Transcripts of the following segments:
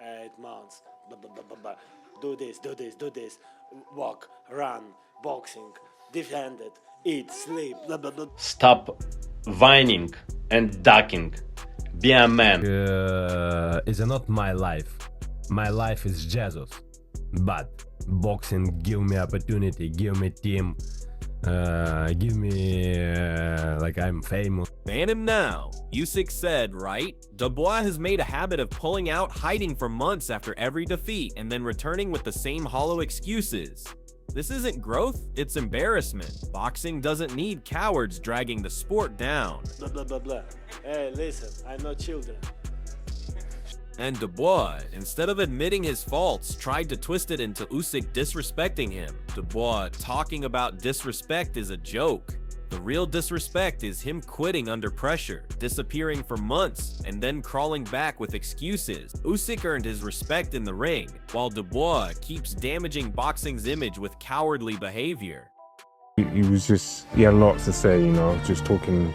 8 months. Do this, do this, do this. Walk, run, boxing, defend it, eat, sleep. Stop whining and ducking. Be a man. It's not my life. My life is Jesus. But boxing give me opportunity, give me team, give me like I'm famous. Ban him now. Usyk said, right? Dubois has made a habit of pulling out, hiding for months after every defeat, and then returning with the same hollow excuses. This isn't growth, it's embarrassment. Boxing doesn't need cowards dragging the sport down. Blah, blah, blah, blah. Hey, listen, I'm not children. And Dubois, instead of admitting his faults, tried to twist it into Usyk disrespecting him. Dubois talking about disrespect is a joke. The real disrespect is him quitting under pressure, disappearing for months, and then crawling back with excuses. Usyk earned his respect in the ring, while Dubois keeps damaging boxing's image with cowardly behavior. He was just, he had lots to say, you know, just talking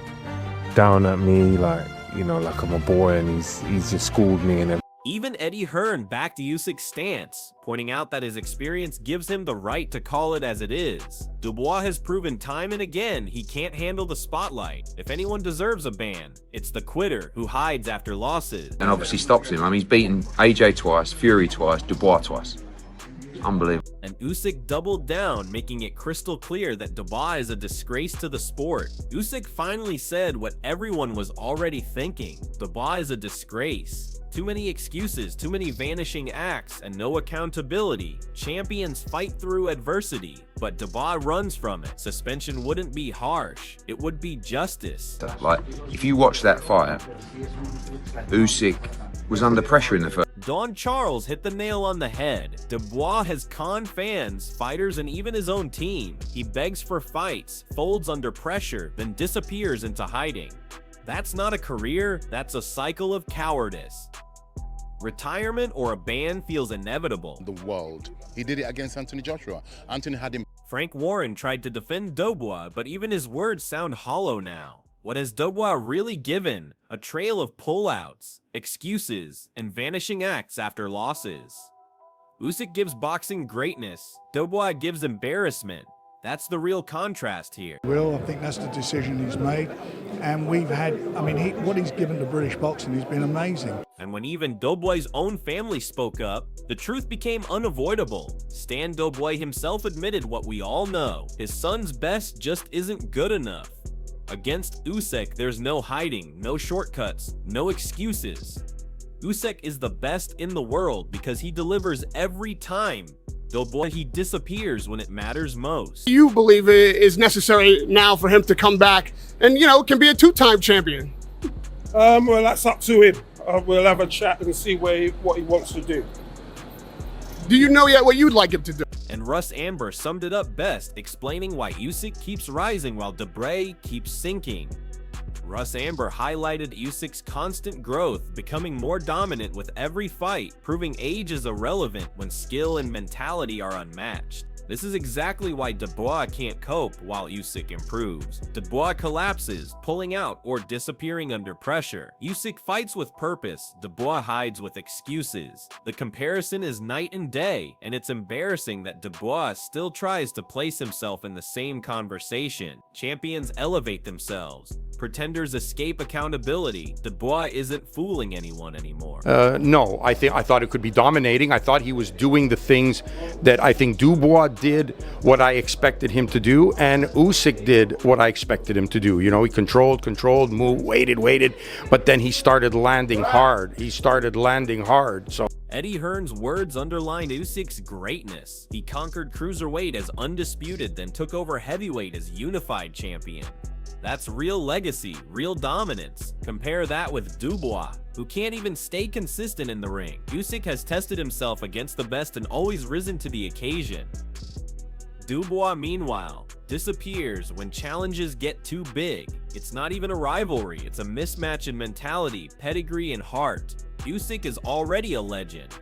down at me like, you know, like I'm a boy, and he's just schooled me and everything. Even Eddie Hearn backed Usyk's stance, pointing out that his experience gives him the right to call it as it is. Dubois has proven time and again he can't handle the spotlight. If anyone deserves a ban, it's the quitter who hides after losses. And obviously stops him. I mean, he's beaten AJ twice, Fury twice, Dubois twice. Unbelievable. And Usyk doubled down, making it crystal clear that Dubois is a disgrace to the sport. Usyk finally said what everyone was already thinking. Dubois is a disgrace. Too many excuses, too many vanishing acts, and no accountability. Champions fight through adversity, but Dubois runs from it. Suspension wouldn't be harsh, it would be justice. Like, if you watch that fight, Usyk was under pressure in the first. Don Charles hit the nail on the head. Dubois has conned fans, fighters, and even his own team. He begs for fights, folds under pressure, then disappears into hiding. That's not a career, that's a cycle of cowardice. Retirement or a ban feels inevitable. The world. He did it against Anthony Joshua. Anthony had him. Frank Warren tried to defend Dubois, but even his words sound hollow now. What has Dubois really given? A trail of pullouts, excuses, and vanishing acts after losses. Usyk gives boxing greatness, Dubois gives embarrassment. That's the real contrast here. Well, I think that's the decision he's made, and we've had, I mean, what he's given to British boxing has been amazing. And when even Dubois' own family spoke up, the truth became unavoidable. Stan Dubois himself admitted what we all know. His son's best just isn't good enough. Against Usyk, there's no hiding, no shortcuts, no excuses. Usyk is the best in the world because he delivers every time. Dubois, he disappears when it matters most. You believe it is necessary now for him to come back and, you know, can be a two-time champion? Well, that's up to him. We'll have a chat and see what he wants to do. Do you know yet what you'd like him to do? And Russ Amber summed it up best, explaining why Usyk keeps rising while Dubois keeps sinking. Russ Amber highlighted Usyk's constant growth, becoming more dominant with every fight, proving age is irrelevant when skill and mentality are unmatched. This is exactly why Dubois can't cope while Usyk improves. Dubois collapses, pulling out or disappearing under pressure. Usyk fights with purpose, Dubois hides with excuses. The comparison is night and day, and it's embarrassing that Dubois still tries to place himself in the same conversation. Champions elevate themselves. Pretenders escape accountability. Dubois isn't fooling anyone anymore. No, I thought it could be dominating. I thought he was doing the things that I think Dubois did what I expected him to do, and Usyk did what I expected him to do. You know, he controlled, moved, waited, but then he started landing hard. So Eddie Hearn's words underlined Usyk's greatness. He conquered cruiserweight as undisputed, then took over heavyweight as unified champion. That's real legacy, real dominance. Compare that with Dubois, who can't even stay consistent in the ring. Usyk has tested himself against the best and always risen to the occasion. Dubois, meanwhile, disappears when challenges get too big. It's not even a rivalry, it's a mismatch in mentality, pedigree, and heart. Usyk is already a legend.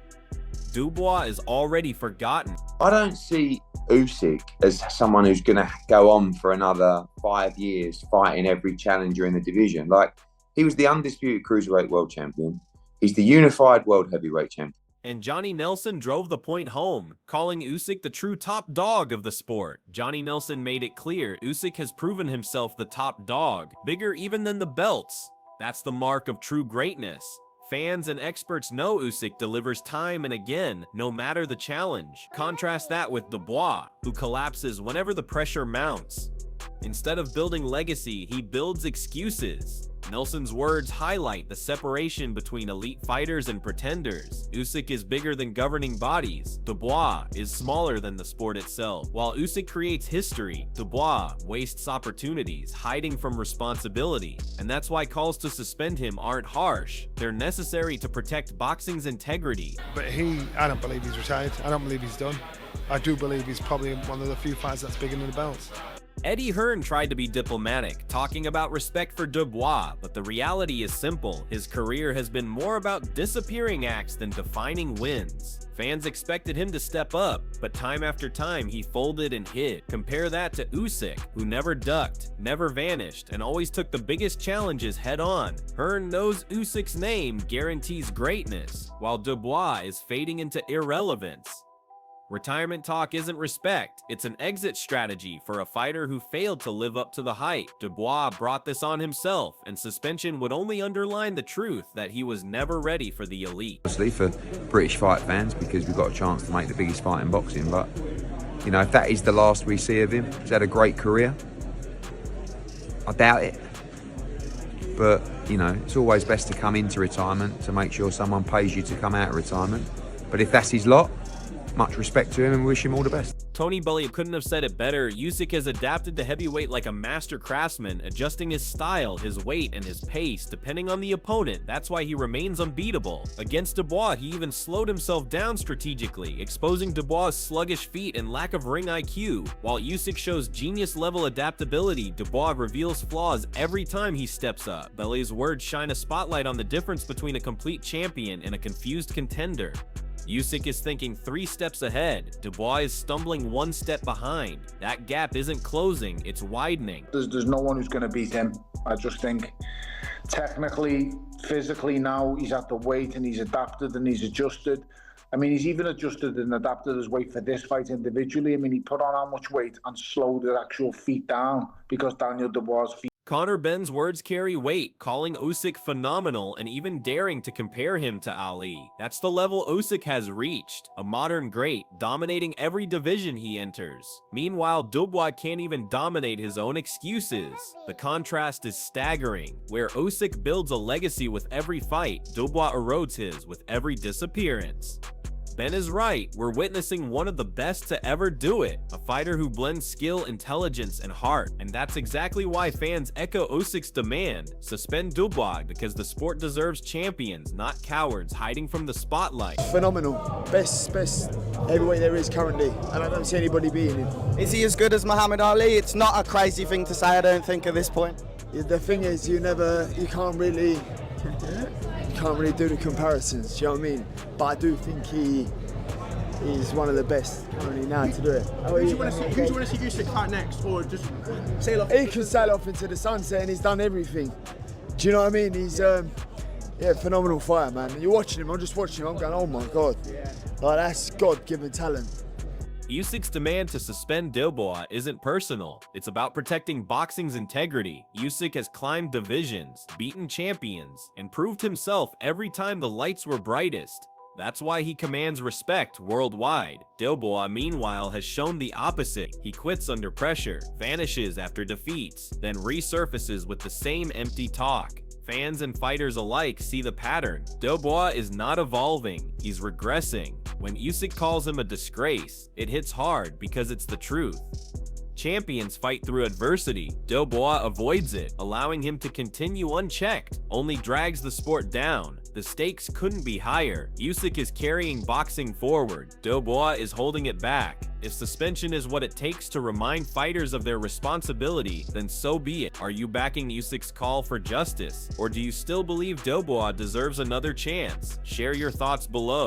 Dubois is already forgotten. I don't see Usyk as someone who's going to go on for another 5 years fighting every challenger in the division. Like, He was the undisputed cruiserweight world champion. He's the unified world heavyweight champion. And Johnny Nelson drove the point home, calling Usyk the true top dog of the sport. Johnny Nelson made it clear Usyk has proven himself the top dog, bigger even than the belts. That's the mark of true greatness. Fans and experts know Usyk delivers time and again, no matter the challenge. Contrast that with Dubois, who collapses whenever the pressure mounts. Instead of building legacy, he builds excuses. Nelson's words highlight the separation between elite fighters and pretenders. Usyk is bigger than governing bodies. Dubois is smaller than the sport itself. While Usyk creates history, Dubois wastes opportunities, hiding from responsibility. And that's why calls to suspend him aren't harsh. They're necessary to protect boxing's integrity. But I don't believe he's retired. I don't believe he's done. I do believe he's probably one of the few fighters that's bigger than the belts. Eddie Hearn tried to be diplomatic, talking about respect for Dubois, but the reality is simple. His career has been more about disappearing acts than defining wins. Fans expected him to step up, but time after time he folded and hid. Compare that to Usyk, who never ducked, never vanished, and always took the biggest challenges head on. Hearn knows Usyk's name guarantees greatness, while Dubois is fading into irrelevance. Retirement talk isn't respect, it's an exit strategy for a fighter who failed to live up to the hype. Dubois brought this on himself, and suspension would only underline the truth that he was never ready for the elite. Obviously for British fight fans, because we've got a chance to make the biggest fight in boxing, but you know, if that is the last we see of him, he's had a great career. I doubt it. But, you know, it's always best to come into retirement to make sure someone pays you to come out of retirement. But if that's his lot, much respect to him and wish him all the best. Tony Bellew couldn't have said it better. Usyk has adapted to heavyweight like a master craftsman, adjusting his style, his weight, and his pace depending on the opponent. That's why he remains unbeatable. Against Dubois, he even slowed himself down strategically, exposing Dubois' sluggish feet and lack of ring IQ. While Usyk shows genius-level adaptability, Dubois reveals flaws every time he steps up. Bellew's words shine a spotlight on the difference between a complete champion and a confused contender. Usyk is thinking 3 steps ahead. Dubois is stumbling 1 step behind. That gap isn't closing, it's widening. There's no one who's going to beat him. I just think technically, physically now, he's at the weight and he's adapted and he's adjusted. I mean, he's even adjusted and adapted his weight for this fight individually. I mean, he put on how much weight and slowed his actual feet down because Daniel Dubois' feet. Conor Benn's words carry weight, calling Usyk phenomenal and even daring to compare him to Ali. That's the level Usyk has reached, a modern great, dominating every division he enters. Meanwhile, Dubois can't even dominate his own excuses. The contrast is staggering. Where Usyk builds a legacy with every fight, Dubois erodes his with every disappearance. Ben is right, we're witnessing one of the best to ever do it, a fighter who blends skill, intelligence, and heart, and that's exactly why fans echo Usyk's demand: suspend Dubois because the sport deserves champions, not cowards hiding from the spotlight. Phenomenal, best heavyweight there is currently, and I don't see anybody beating him. Is he as good as Muhammad Ali? It's not a crazy thing to say, I don't think, at this point. The thing is, you can't really do the comparisons, do you know what I mean? But I do think he's one of the best currently now to do it. Who do you want to see Usyk fight next, or just sail off? He can sail off into the sunset and he's done everything. Do you know what I mean? He's phenomenal fighter, man. You're watching him, I'm just watching him, I'm going, oh my God. Like, that's God-given talent. Usyk's demand to suspend Dubois isn't personal. It's about protecting boxing's integrity. Usyk has climbed divisions, beaten champions, and proved himself every time the lights were brightest. That's why he commands respect worldwide. Dubois, meanwhile, has shown the opposite. He quits under pressure, vanishes after defeats, then resurfaces with the same empty talk. Fans and fighters alike see the pattern. Dubois is not evolving, he's regressing. When Usyk calls him a disgrace, it hits hard because it's the truth. Champions fight through adversity. Dubois avoids it, allowing him to continue unchecked, only drags the sport down. The stakes couldn't be higher. Usyk is carrying boxing forward. Dubois is holding it back. If suspension is what it takes to remind fighters of their responsibility, then so be it. Are you backing Usyk's call for justice? Or do you still believe Dubois deserves another chance? Share your thoughts below.